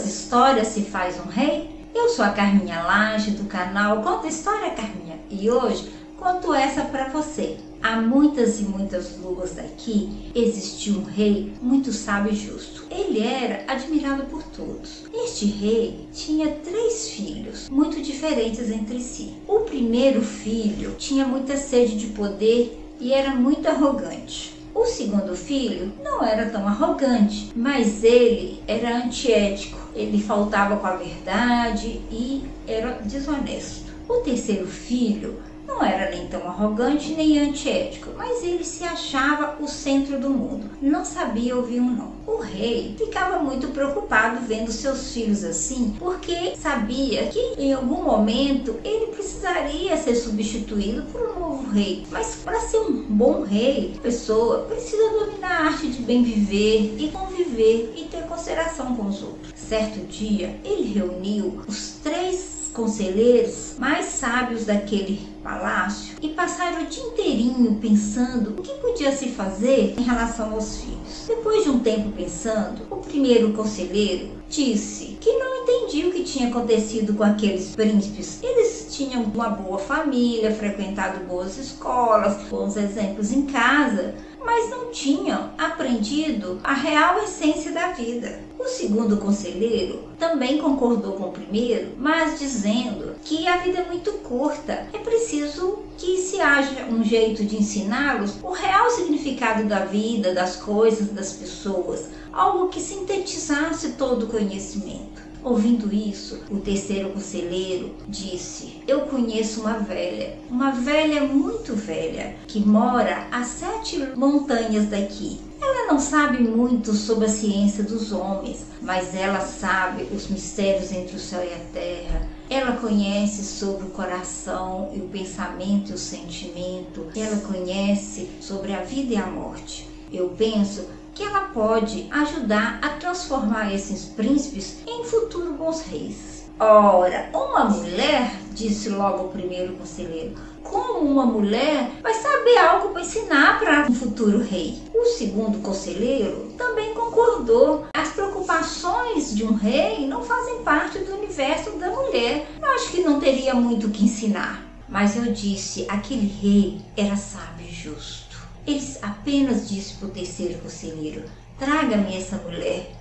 histórias se faz um rei? Eu sou a Carminha Lage do canal Conta História Carminha e hoje conto essa para você. Há muitas e muitas luas daqui existiu um rei muito sábio e justo. Ele era admirado por todos. Este rei tinha 3 filhos, muito diferentes entre si. O primeiro filho tinha muita sede de poder e era muito arrogante. O segundo filho não era tão arrogante, mas ele era antiético. Ele faltava com a verdade e era desonesto. O terceiro filho não era nem tão arrogante nem antiético, mas ele se achava o centro do mundo. Não sabia ouvir um não. O rei ficava muito preocupado vendo seus filhos assim, porque sabia que em algum momento ele precisaria ser substituído por um novo rei. Mas para ser um bom rei, a pessoa precisa dominar a arte de bem viver e conviver e ter consideração com os outros. Certo dia, ele reuniu os 3 conselheiros mais sábios daquele palácio e passaram o dia inteirinho pensando o que podia se fazer em relação aos filhos. Depois de um tempo pensando, o primeiro conselheiro disse que não entendia o que tinha acontecido com aqueles príncipes. Eles tinham uma boa família, frequentado boas escolas, bons exemplos em casa, mas não tinham aprendido a real essência da vida. O segundo conselheiro também concordou com o primeiro, mas dizendo que a vida é muito curta. É preciso que se haja um jeito de ensiná-los o real significado da vida, das coisas, das pessoas, algo que sintetizasse todo o conhecimento. Ouvindo isso, o terceiro conselheiro disse: eu conheço uma velha muito velha, que mora a 7 montanhas daqui. Ela não sabe muito sobre a ciência dos homens, mas ela sabe os mistérios entre o céu e a terra. Ela conhece sobre o coração e o pensamento e o sentimento. Ela conhece sobre a vida e a morte. Eu penso que ela pode ajudar a transformar esses príncipes em futuro bons reis. Ora, uma mulher, disse logo o primeiro conselheiro, como uma mulher vai saber algo para ensinar para um futuro rei? O segundo conselheiro também concordou. As preocupações de um rei não fazem parte do universo da mulher. Eu acho que não teria muito o que ensinar. Mas eu disse, aquele rei era sábio e justo. Ele apenas disse para o terceiro conselheiro: traga-me essa mulher.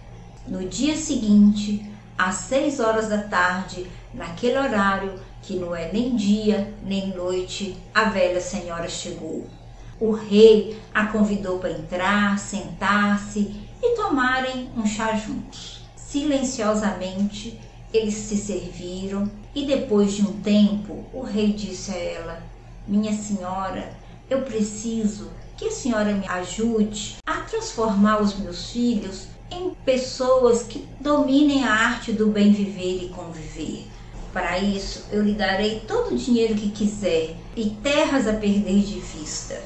No dia seguinte, às 6 horas da tarde, naquele horário que não é nem dia nem noite, a velha senhora chegou. O rei a convidou para entrar, sentar-se e tomarem um chá juntos. Silenciosamente, eles se serviram e depois de um tempo, o rei disse a ela: minha senhora, eu preciso que a senhora me ajude a transformar os meus filhos em pessoas que dominem a arte do bem viver e conviver. Para isso, eu lhe darei todo o dinheiro que quiser e terras a perder de vista.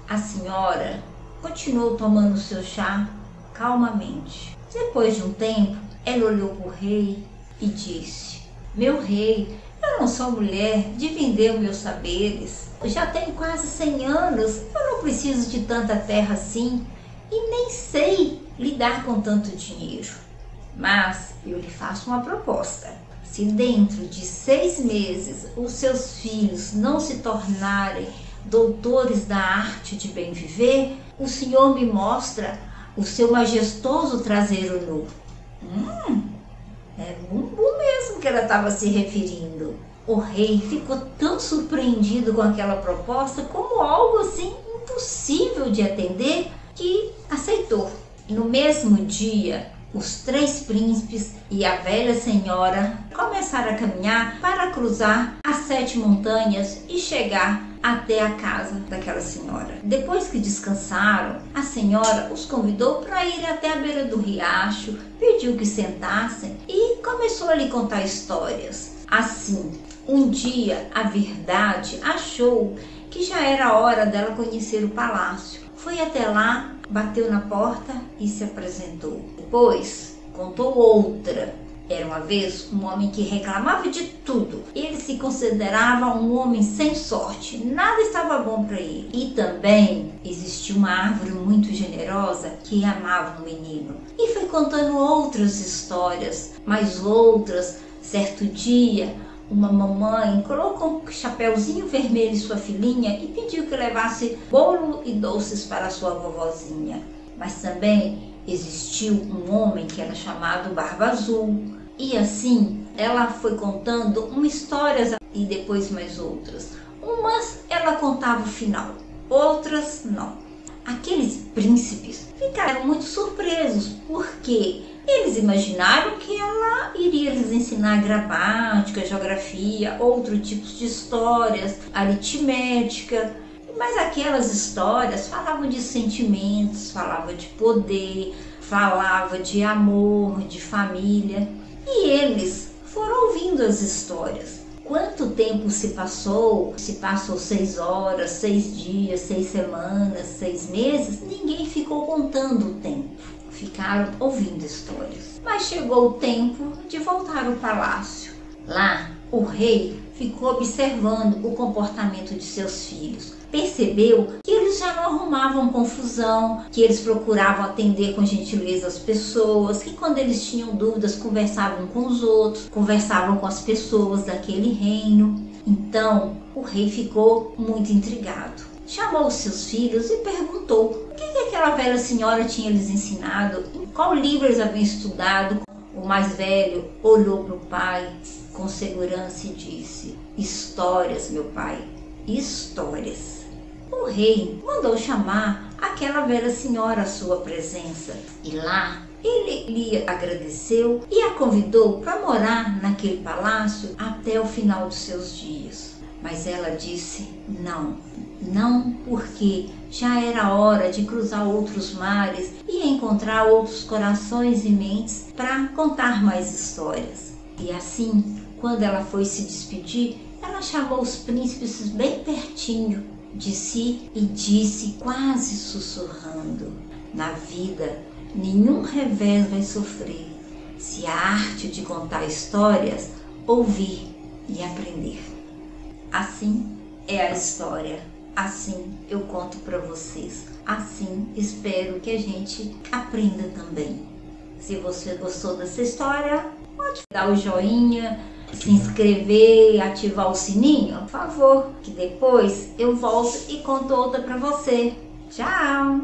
A senhora continuou tomando seu chá calmamente. Depois de um tempo, ela olhou para o rei e disse: meu rei, eu não sou mulher de vender os meus saberes. Eu já tenho quase 100 anos, eu não preciso de tanta terra assim e nem sei lidar com tanto dinheiro. Mas eu lhe faço uma proposta. Se dentro de 6 meses os seus filhos não se tornarem doutores da arte de bem viver, o senhor me mostra o seu majestoso traseiro nu. É bumbum mesmo que ela estava se referindo. O rei ficou tão surpreendido com aquela proposta como algo assim impossível de atender que aceitou. No mesmo dia, os 3 príncipes e a velha senhora começaram a caminhar para cruzar as 7 montanhas e chegar até a casa daquela senhora. Depois que descansaram, a senhora os convidou para ir até a beira do riacho, pediu que sentassem e começou a lhe contar histórias. Assim, um dia a Verdade achou que já era hora dela conhecer o palácio. Foi até lá, bateu na porta e se apresentou. Depois contou outra Era uma vez um homem que reclamava de tudo. Ele se considerava um homem sem sorte. Nada estava bom para ele. E também existia uma árvore muito generosa que amava o menino. E foi contando outras histórias, mais outras. Certo dia, uma mamãe colocou um chapéuzinho vermelho em sua filhinha e pediu que levasse bolo e doces para sua vovozinha. Mas também existiu um homem que era chamado Barba Azul. E assim, ela foi contando uma história e depois mais outras. Umas ela contava o final, outras não. Aqueles príncipes ficaram muito surpresos, porque eles imaginaram que ela iria lhes ensinar gramática, geografia, outros tipos de histórias, aritmética. Mas aquelas histórias falavam de sentimentos, falavam de poder, falavam de amor, de família. E eles foram ouvindo as histórias. Quanto tempo se passou? Se passou 6 horas, 6 dias, 6 semanas, 6 meses? Ninguém ficou contando o tempo. Ficaram ouvindo histórias. Mas chegou o tempo de voltar ao palácio. Lá, o rei ficou observando o comportamento de seus filhos. Percebeu que eles já não arrumavam confusão, que eles procuravam atender com gentileza as pessoas, que quando eles tinham dúvidas conversavam com os outros, conversavam com as pessoas daquele reino. Então o rei ficou muito intrigado. Chamou os seus filhos e perguntou o que aquela velha senhora tinha lhes ensinado, em qual livro eles haviam estudado. O mais velho olhou para o pai com segurança e disse: "Histórias, meu pai, histórias." O rei mandou chamar aquela velha senhora à sua presença e lá ele lhe agradeceu e a convidou para morar naquele palácio até o final dos seus dias. Mas ela disse não, porque já era hora de cruzar outros mares e encontrar outros corações e mentes para contar mais histórias. E assim, quando ela foi se despedir, ela chamou os príncipes bem pertinho de si e disse, quase sussurrando: "Na vida, nenhum revés vai sofrer se a arte de contar histórias ouvir e aprender." Assim é a história, assim eu conto para vocês, assim espero que a gente aprenda também. Se você gostou dessa história, pode dar o joinha, se inscrever e ativar o sininho, por favor, que depois eu volto e conto outra para você. Tchau!